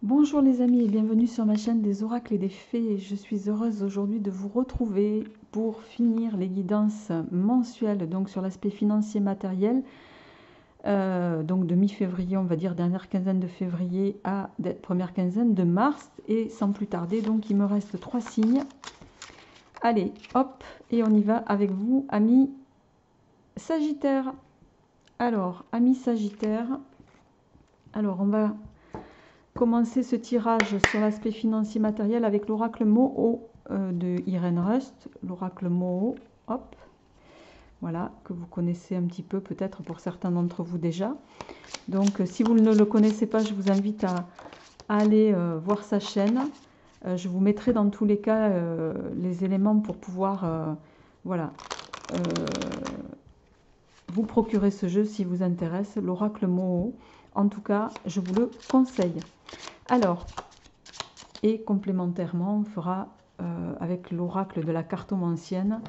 Bonjour les amis et bienvenue sur ma chaîne des oracles et des fées. Je suis heureuse aujourd'hui de vous retrouver pour finir les guidances mensuelles donc sur l'aspect financier matériel. Donc de mi-février, on va dire dernière quinzaine de février à première quinzaine de mars. Et sans plus tarder, donc il me reste 3 signes. Allez, hop, et on y va avec vous, amis Sagittaire. Alors, amis Sagittaire, alors on va commencer ce tirage sur l'aspect financier matériel avec l'oracle Moho de Irène Rust. L'oracle Moho, hop, voilà, que vous connaissez un petit peu peut-être pour certains d'entre vous déjà. Donc si vous ne le connaissez pas, je vous invite à aller voir sa chaîne. Je vous mettrai dans tous les cas les éléments pour pouvoir voilà, vous procurer ce jeu si vous intéresse, l'oracle Moho. En tout cas, je vous le conseille. Alors, et complémentairement, on fera avec l'oracle de la cartomancienne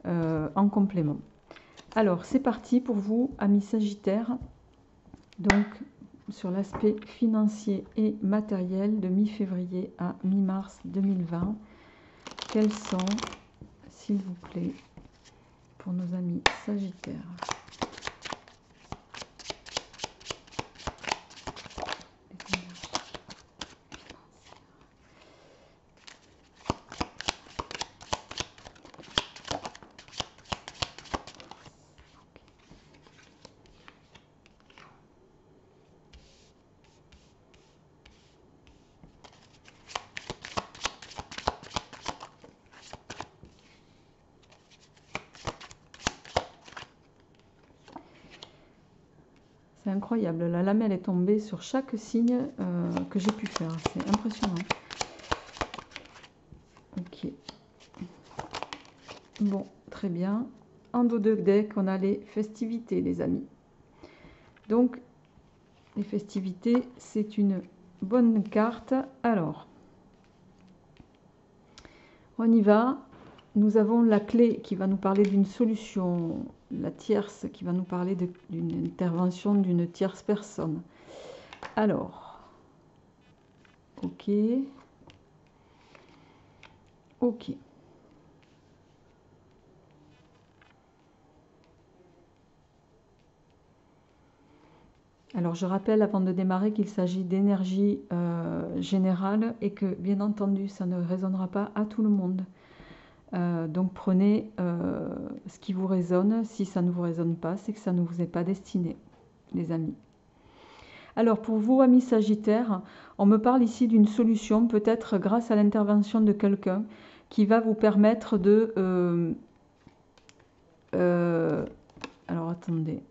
en complément. Alors, c'est parti pour vous, amis Sagittaires. Donc, sur l'aspect financier et matériel de mi-février à mi-mars 2020. Quels sont, s'il vous plaît, pour nos amis Sagittaires? C'est incroyable, la lamelle est tombée sur chaque signe que j'ai pu faire, c'est impressionnant. Ok. Bon, très bien. En dos de deck, on a les festivités, les amis. Donc, les festivités, c'est une bonne carte. Alors, on y va. Nous avons la clé qui va nous parler d'une solution, la tierce qui va nous parler d'une intervention d'une tierce personne. Alors, ok. Ok. Alors je rappelle avant de démarrer qu'il s'agit d'énergie générale et que bien entendu ça ne résonnera pas à tout le monde. Donc prenez ce qui vous résonne. Si ça ne vous résonne pas, c'est que ça ne vous est pas destiné, les amis. Alors pour vous, amis Sagittaires, on me parle ici d'une solution, peut-être grâce à l'intervention de quelqu'un, qui va vous permettre de... alors attendez...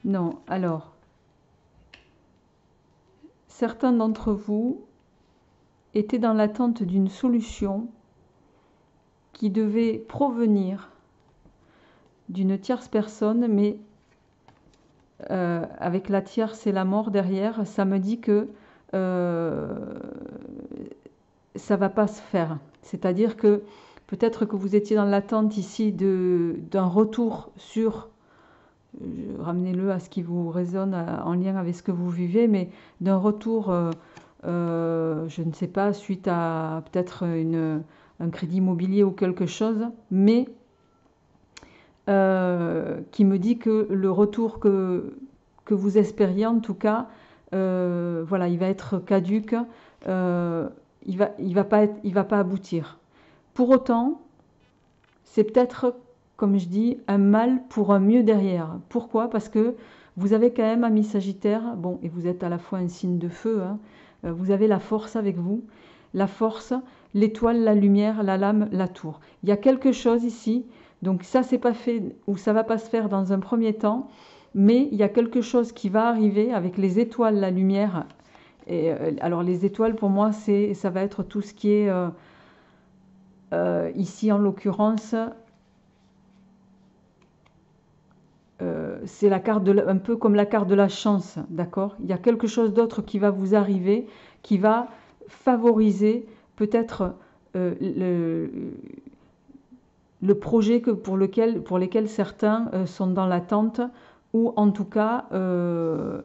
non, alors, certains d'entre vous étaient dans l'attente d'une solution qui devait provenir d'une tierce personne, mais avec la tierce et la mort derrière, ça me dit que ça va pas se faire. C'est-à-dire que peut-être que vous étiez dans l'attente ici d'un retour sur, ramenez-le à ce qui vous résonne en lien avec ce que vous vivez, mais d'un retour, je ne sais pas, suite à peut-être un crédit immobilier ou quelque chose, mais qui me dit que le retour que vous espériez, en tout cas, voilà, il va être caduque, il va pas aboutir. Pour autant, c'est peut-être, comme je dis, un mal pour un mieux derrière. Pourquoi? Parce que vous avez quand même, ami Sagittaire, bon, et vous êtes à la fois un signe de feu, hein, vous avez la force avec vous, la force, l'étoile, la lumière, la lame, la tour. Il y a quelque chose ici, donc ça c'est pas fait, ou ça va pas se faire dans un premier temps, mais il y a quelque chose qui va arriver avec les étoiles, la lumière. Et, alors les étoiles pour moi, ça va être tout ce qui est, ici en l'occurrence, c'est la carte un peu comme la carte de la chance, d'accord? Il y a quelque chose d'autre qui va vous arriver, qui va favoriser peut-être le projet pour lesquels certains sont dans l'attente ou en tout cas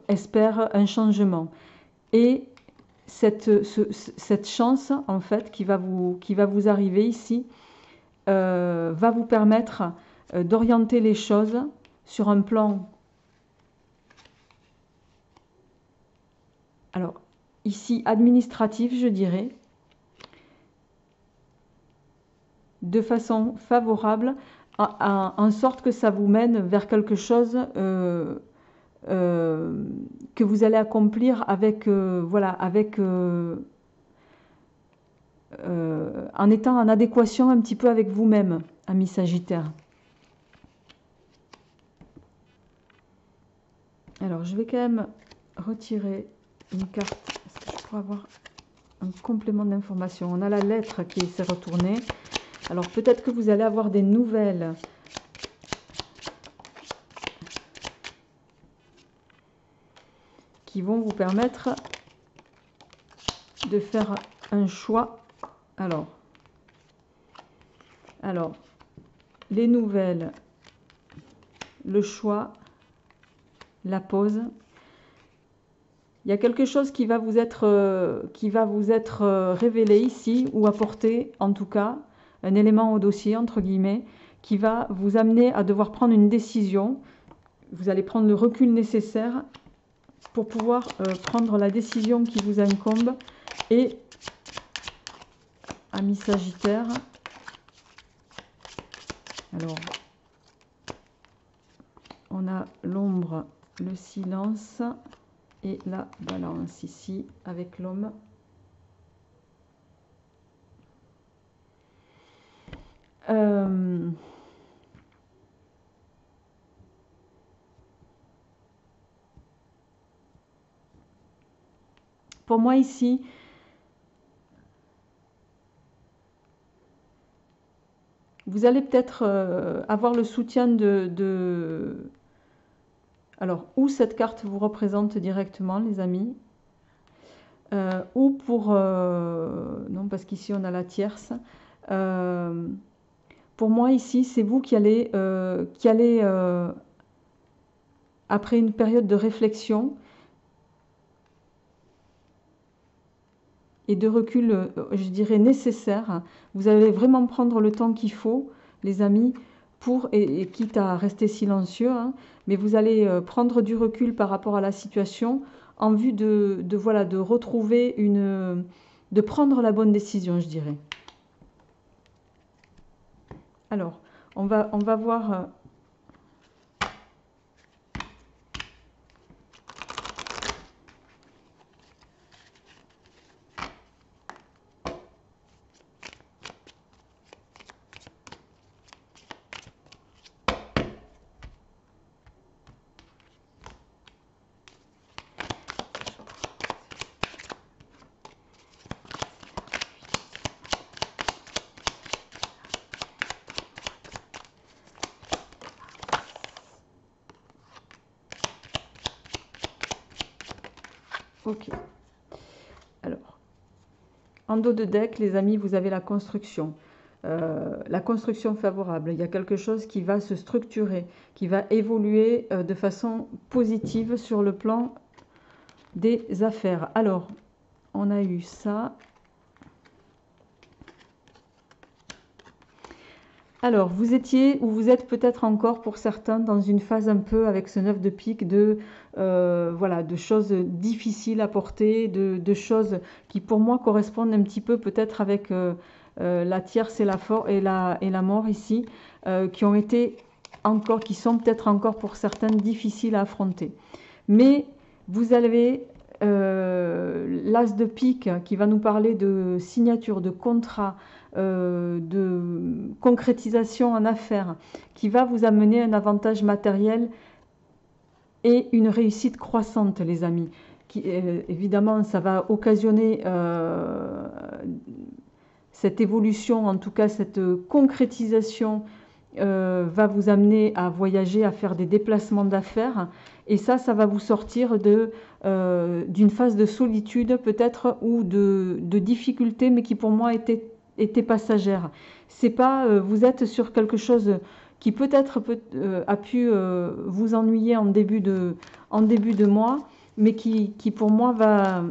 espèrent un changement. Et cette chance, en fait, qui va vous arriver ici, va vous permettre d'orienter les choses sur un plan, alors ici administratif, je dirais, de façon favorable, en sorte que ça vous mène vers quelque chose que vous allez accomplir avec, voilà, avec, en étant en adéquation un petit peu avec vous-même, ami Sagittaire. Alors, je vais quand même retirer une carte, parce que je pourrais avoir un complément d'information. On a la lettre qui s'est retournée. Alors, peut-être que vous allez avoir des nouvelles qui vont vous permettre de faire un choix. Alors, les nouvelles, le choix, la pause. Il y a quelque chose qui va vous être révélé ici, ou apporté, en tout cas, un élément au dossier, entre guillemets, qui va vous amener à devoir prendre une décision. Vous allez prendre le recul nécessaire pour pouvoir prendre la décision qui vous incombe. Et, ami Sagittaire, alors, on a l'ombre, le silence et la balance ici avec l'homme. Pour moi ici, vous allez peut-être avoir le soutien alors, ou cette carte vous représente directement, les amis, ou pour... non, parce qu'ici, on a la tierce. Pour moi, ici, c'est vous qui allez après une période de réflexion et de recul, je dirais, nécessaire, vous allez vraiment prendre le temps qu'il faut, les amis, pour, et quitte à rester silencieux, hein, mais vous allez prendre du recul par rapport à la situation en vue voilà, de retrouver de prendre la bonne décision, je dirais. Alors, on va voir... Ok. Alors, en dos de deck, les amis, vous avez la construction. La construction favorable. Il y a quelque chose qui va se structurer, qui va évoluer de façon positive sur le plan des affaires. Alors, on a eu ça. Alors, vous étiez, ou vous êtes peut-être encore pour certains, dans une phase un peu avec ce 9 de pique voilà, de choses difficiles à porter, de choses qui pour moi correspondent un petit peu peut-être avec la tierce et la mort ici, qui ont été encore, qui sont peut-être encore pour certains difficiles à affronter. Mais vous avez l'as de pique qui va nous parler de signature, de contrat, de concrétisation en affaires, qui va vous amener un avantage matériel et une réussite croissante, les amis. Évidemment, ça va occasionner cette évolution, en tout cas cette concrétisation va vous amener à voyager, à faire des déplacements d'affaires. Et ça va vous sortir d'une phase de solitude peut-être ou de difficulté, mais qui pour moi était passagère. C'est pas, vous êtes sur quelque chose qui peut-être a pu vous ennuyer en début de mois, mais qui pour moi va...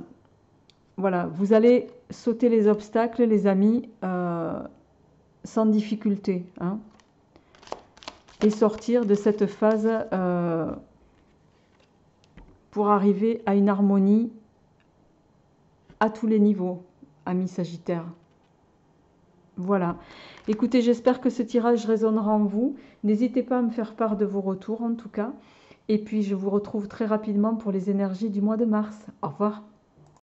Voilà, vous allez sauter les obstacles, les amis, sans difficulté, hein, et sortir de cette phase pour arriver à une harmonie à tous les niveaux, amis Sagittaire. Voilà. Écoutez, j'espère que ce tirage résonnera en vous. N'hésitez pas à me faire part de vos retours en tout cas. Et puis, je vous retrouve très rapidement pour les énergies du mois de mars. Au revoir.